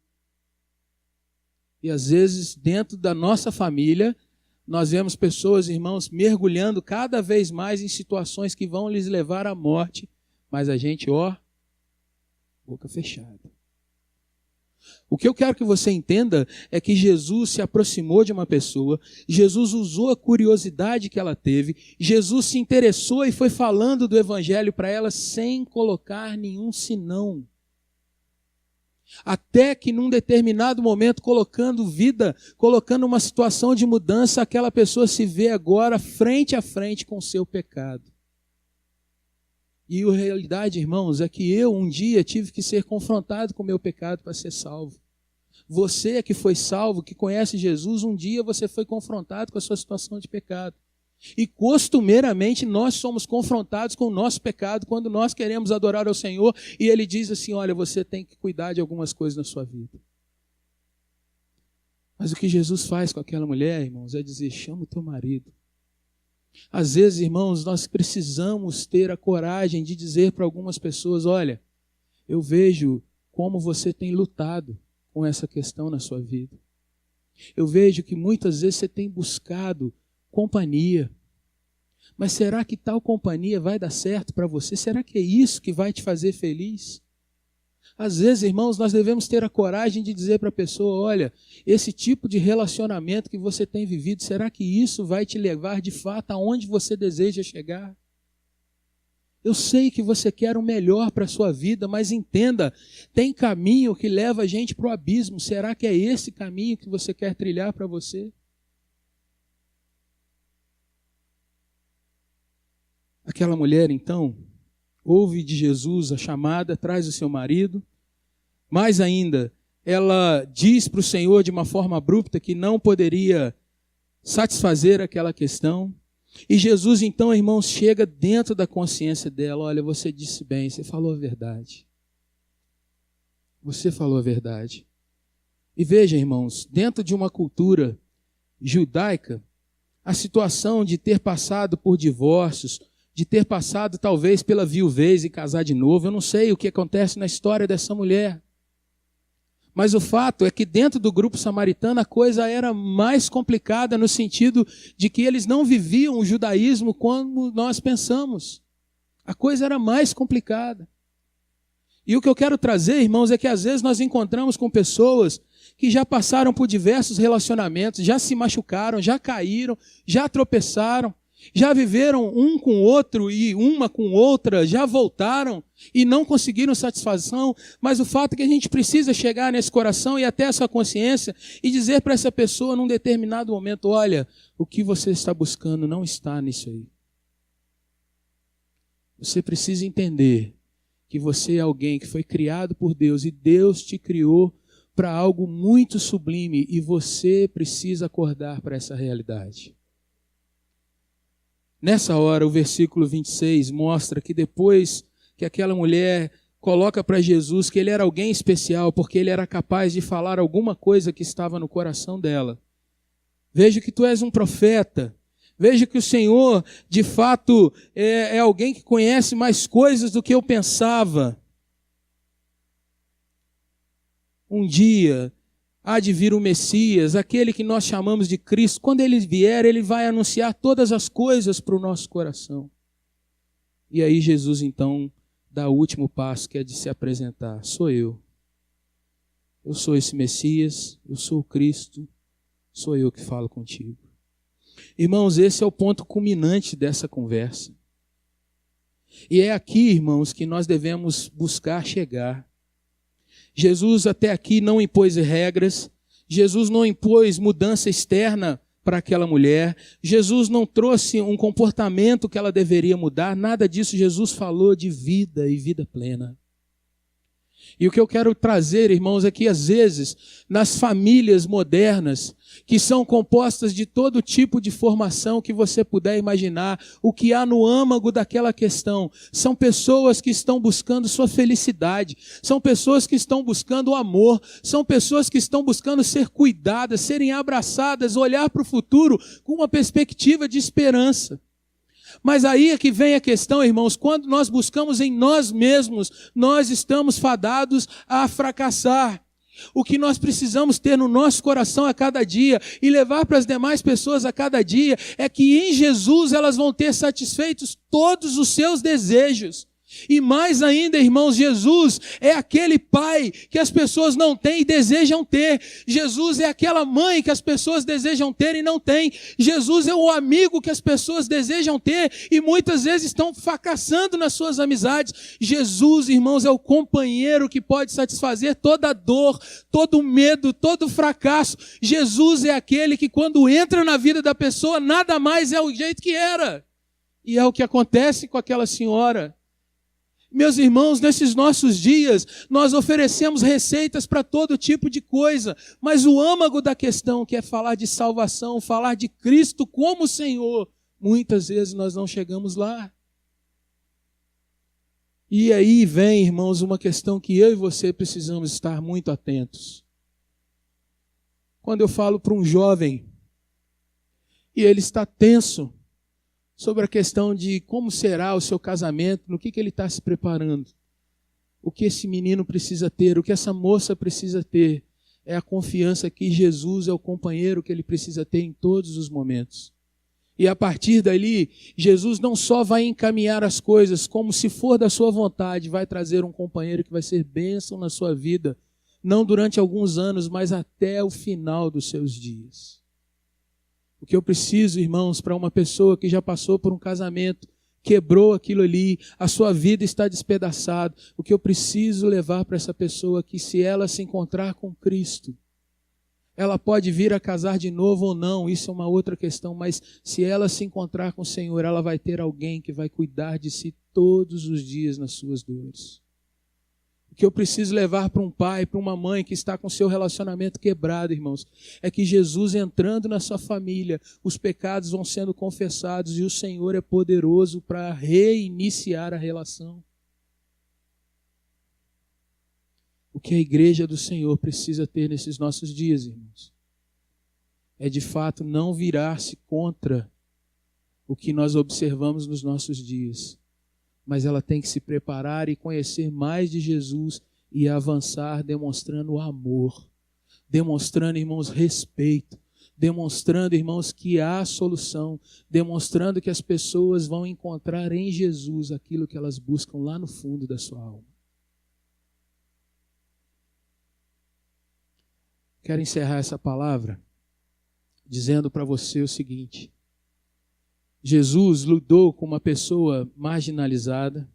E às vezes, dentro da nossa família, nós vemos pessoas, irmãos, mergulhando cada vez mais em situações que vão lhes levar à morte, mas a gente, boca fechada. O que eu quero que você entenda é que Jesus se aproximou de uma pessoa, Jesus usou a curiosidade que ela teve, Jesus se interessou e foi falando do evangelho para ela sem colocar nenhum senão. Até que num determinado momento, colocando uma situação de mudança, aquela pessoa se vê agora frente a frente com o seu pecado. E a realidade, irmãos, é que eu um dia tive que ser confrontado com o meu pecado para ser salvo. Você que foi salvo, que conhece Jesus, um dia você foi confrontado com a sua situação de pecado. E costumeiramente nós somos confrontados com o nosso pecado quando nós queremos adorar ao Senhor e Ele diz assim, olha, você tem que cuidar de algumas coisas na sua vida. Mas o que Jesus faz com aquela mulher, irmãos, é dizer, chama o teu marido. Às vezes, irmãos, nós precisamos ter a coragem de dizer para algumas pessoas, olha, eu vejo como você tem lutado com essa questão na sua vida. Eu vejo que muitas vezes você tem buscado companhia. Mas será que tal companhia vai dar certo para você? Será que é isso que vai te fazer feliz? Às vezes, irmãos, nós devemos ter a coragem de dizer para a pessoa, olha, esse tipo de relacionamento que você tem vivido, será que isso vai te levar de fato aonde você deseja chegar? Eu sei que você quer o melhor para a sua vida, mas entenda, tem caminho que leva a gente para o abismo. Será que é esse caminho que você quer trilhar para você? Aquela mulher, então, ouve de Jesus a chamada, traz o seu marido. Mais ainda, ela diz para o Senhor de uma forma abrupta que não poderia satisfazer aquela questão. E Jesus, então, irmãos, chega dentro da consciência dela. Olha, você disse bem, você falou a verdade. Você falou a verdade. E veja, irmãos, dentro de uma cultura judaica, a situação de ter passado por divórcios, de ter passado talvez pela viuvez e casar de novo, eu não sei o que acontece na história dessa mulher. Mas o fato é que dentro do grupo samaritano a coisa era mais complicada no sentido de que eles não viviam o judaísmo como nós pensamos. A coisa era mais complicada. E o que eu quero trazer, irmãos, é que às vezes nós encontramos com pessoas que já passaram por diversos relacionamentos, já se machucaram, já caíram, já tropeçaram, já viveram um com o outro e uma com outra, já voltaram e não conseguiram satisfação, mas o fato é que a gente precisa chegar nesse coração e até essa consciência e dizer para essa pessoa num determinado momento, olha, o que você está buscando não está nisso aí. Você precisa entender que você é alguém que foi criado por Deus e Deus te criou para algo muito sublime e você precisa acordar para essa realidade. Nessa hora, o versículo 26 mostra que depois que aquela mulher coloca para Jesus que ele era alguém especial, porque ele era capaz de falar alguma coisa que estava no coração dela. Veja que tu és um profeta. Veja que o Senhor, de fato, é alguém que conhece mais coisas do que eu pensava. Um dia há de vir o Messias, aquele que nós chamamos de Cristo. Quando ele vier, ele vai anunciar todas as coisas para o nosso coração. E aí Jesus, então, dá o último passo, que é de se apresentar. Sou eu. Eu sou esse Messias, eu sou o Cristo, sou eu que falo contigo. Irmãos, esse é o ponto culminante dessa conversa. E é aqui, irmãos, que nós devemos buscar chegar. Jesus até aqui não impôs regras, Jesus não impôs mudança externa para aquela mulher, Jesus não trouxe um comportamento que ela deveria mudar, nada disso. Jesus falou de vida e vida plena. E o que eu quero trazer, irmãos, é que às vezes, nas famílias modernas, que são compostas de todo tipo de formação que você puder imaginar, o que há no âmago daquela questão, são pessoas que estão buscando sua felicidade, são pessoas que estão buscando o amor, são pessoas que estão buscando ser cuidadas, serem abraçadas, olhar para o futuro com uma perspectiva de esperança. Mas aí é que vem a questão, irmãos, quando nós buscamos em nós mesmos, nós estamos fadados a fracassar. O que nós precisamos ter no nosso coração a cada dia e levar para as demais pessoas a cada dia é que em Jesus elas vão ter satisfeitos todos os seus desejos. E mais ainda, irmãos, Jesus é aquele pai que as pessoas não têm e desejam ter. Jesus é aquela mãe que as pessoas desejam ter e não têm. Jesus é o amigo que as pessoas desejam ter e muitas vezes estão fracassando nas suas amizades. Jesus, irmãos, é o companheiro que pode satisfazer toda a dor, todo o medo, todo o fracasso. Jesus é aquele que quando entra na vida da pessoa, nada mais é o jeito que era. E é o que acontece com aquela senhora. Meus irmãos, nesses nossos dias, nós oferecemos receitas para todo tipo de coisa, mas o âmago da questão, que é falar de salvação, falar de Cristo como Senhor, muitas vezes nós não chegamos lá. E aí vem, irmãos, uma questão que eu e você precisamos estar muito atentos. Quando eu falo para um jovem, e ele está tenso, sobre a questão de como será o seu casamento, no que ele está se preparando. O que esse menino precisa ter, o que essa moça precisa ter, é a confiança que Jesus é o companheiro que ele precisa ter em todos os momentos. E a partir dali, Jesus não só vai encaminhar as coisas, como se for da sua vontade, vai trazer um companheiro que vai ser bênção na sua vida, não durante alguns anos, mas até o final dos seus dias. O que eu preciso, irmãos, para uma pessoa que já passou por um casamento, quebrou aquilo ali, a sua vida está despedaçada, o que eu preciso levar para essa pessoa é que se ela se encontrar com Cristo, ela pode vir a casar de novo ou não, isso é uma outra questão, mas se ela se encontrar com o Senhor, ela vai ter alguém que vai cuidar de si todos os dias nas suas dores. O que eu preciso levar para um pai, para uma mãe que está com seu relacionamento quebrado, irmãos, é que Jesus entrando na sua família, os pecados vão sendo confessados e o Senhor é poderoso para reiniciar a relação. O que a igreja do Senhor precisa ter nesses nossos dias, irmãos, é de fato não virar-se contra o que nós observamos nos nossos dias, mas ela tem que se preparar e conhecer mais de Jesus e avançar demonstrando amor, demonstrando, irmãos, respeito, demonstrando, irmãos, que há solução, demonstrando que as pessoas vão encontrar em Jesus aquilo que elas buscam lá no fundo da sua alma. Quero encerrar essa palavra dizendo para você o seguinte: Jesus lidou com uma pessoa marginalizada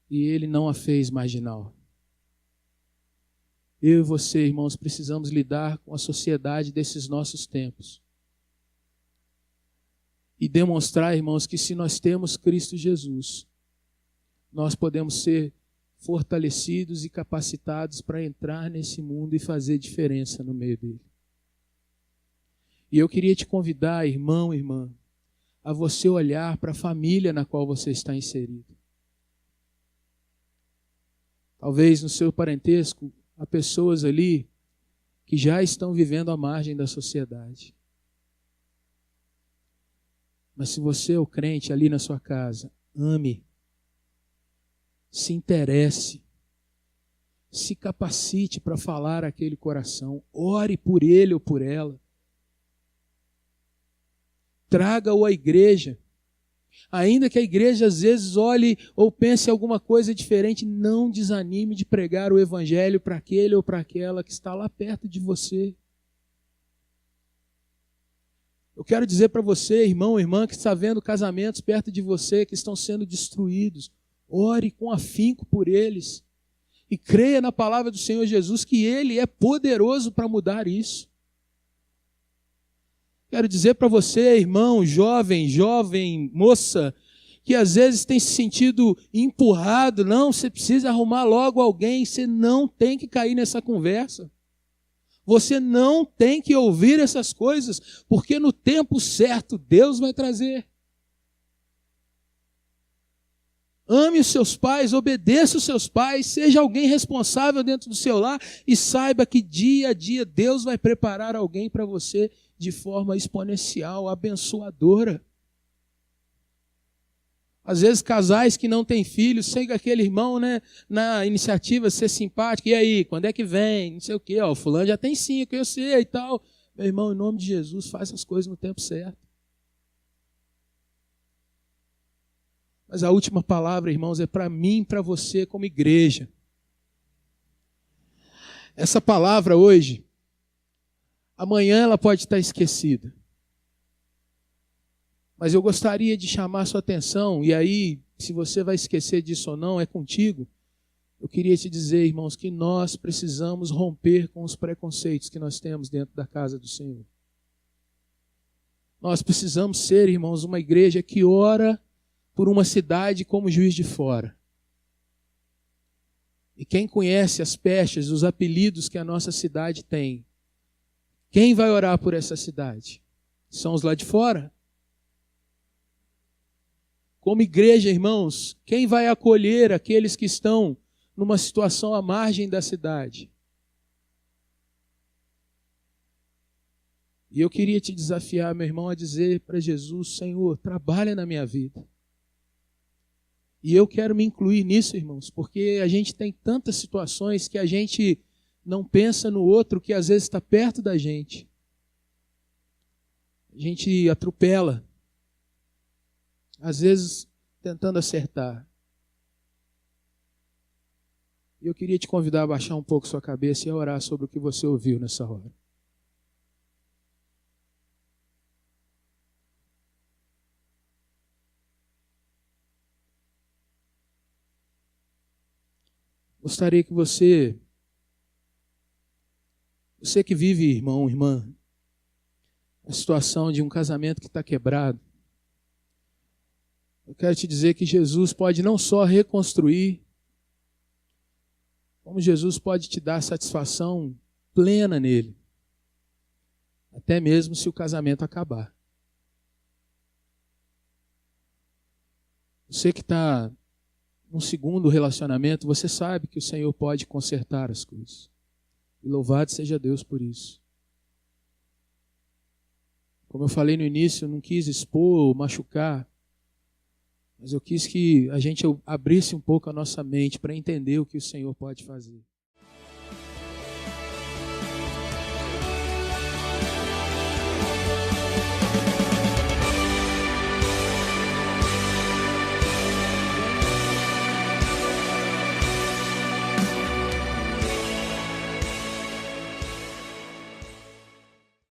e ele não a fez marginal. Eu e você, irmãos, precisamos lidar com a sociedade desses nossos tempos e demonstrar, irmãos, que se nós temos Cristo Jesus, nós podemos ser fortalecidos e capacitados para entrar nesse mundo e fazer diferença no meio dele. E eu queria te convidar, irmão, irmã, a você olhar para a família na qual você está inserido. Talvez no seu parentesco há pessoas ali que já estão vivendo à margem da sociedade. Mas se você é o crente ali na sua casa, ame, se interesse, se capacite para falar àquele coração, ore por ele ou por ela. Traga-o à igreja. Ainda que a igreja às vezes olhe ou pense alguma coisa diferente, não desanime de pregar o evangelho para aquele ou para aquela que está lá perto de você. Eu quero dizer para você, irmão, irmã, que está vendo casamentos perto de você que estão sendo destruídos, ore com afinco por eles e creia na palavra do Senhor Jesus que Ele é poderoso para mudar isso. Quero dizer para você, irmão, jovem, moça, que às vezes tem se sentido empurrado, não, você precisa arrumar logo alguém, você não tem que cair nessa conversa. Você não tem que ouvir essas coisas, porque no tempo certo Deus vai trazer. Ame os seus pais, obedeça os seus pais, seja alguém responsável dentro do seu lar e saiba que dia a dia Deus vai preparar alguém para você de forma exponencial, abençoadora. Às vezes casais que não têm filhos, chega aquele irmão, né, na iniciativa ser simpático, e aí, quando é que vem? Não sei o quê, ó, fulano já tem 5, eu sei e tal. Meu irmão, em nome de Jesus, faz as coisas no tempo certo. Mas a última palavra, irmãos, é para mim e para você como igreja. Essa palavra hoje, amanhã ela pode estar esquecida. Mas eu gostaria de chamar a sua atenção, e aí, se você vai esquecer disso ou não, é contigo. Eu queria te dizer, irmãos, que nós precisamos romper com os preconceitos que nós temos dentro da casa do Senhor. Nós precisamos ser, irmãos, uma igreja que ora por uma cidade como Juiz de Fora. E quem conhece as pestes, os apelidos que a nossa cidade tem, quem vai orar por essa cidade? São os lá de fora. Como igreja, irmãos, quem vai acolher aqueles que estão numa situação à margem da cidade? E eu queria te desafiar, meu irmão, a dizer para Jesus: Senhor, trabalha na minha vida. E eu quero me incluir nisso, irmãos, porque a gente tem tantas situações que a gente não pensa no outro que às vezes está perto da gente. A gente atropela, às vezes tentando acertar. E eu queria te convidar a baixar um pouco sua cabeça e a orar sobre o que você ouviu nessa hora. Gostaria que você que vive, irmão, irmã, a situação de um casamento que está quebrado, eu quero te dizer que Jesus pode não só reconstruir, como Jesus pode te dar satisfação plena nele, até mesmo se o casamento acabar. Você que está num segundo relacionamento, você sabe que o Senhor pode consertar as coisas. E louvado seja Deus por isso. Como eu falei no início, eu não quis expor ou machucar, mas eu quis que a gente abrisse um pouco a nossa mente para entender o que o Senhor pode fazer.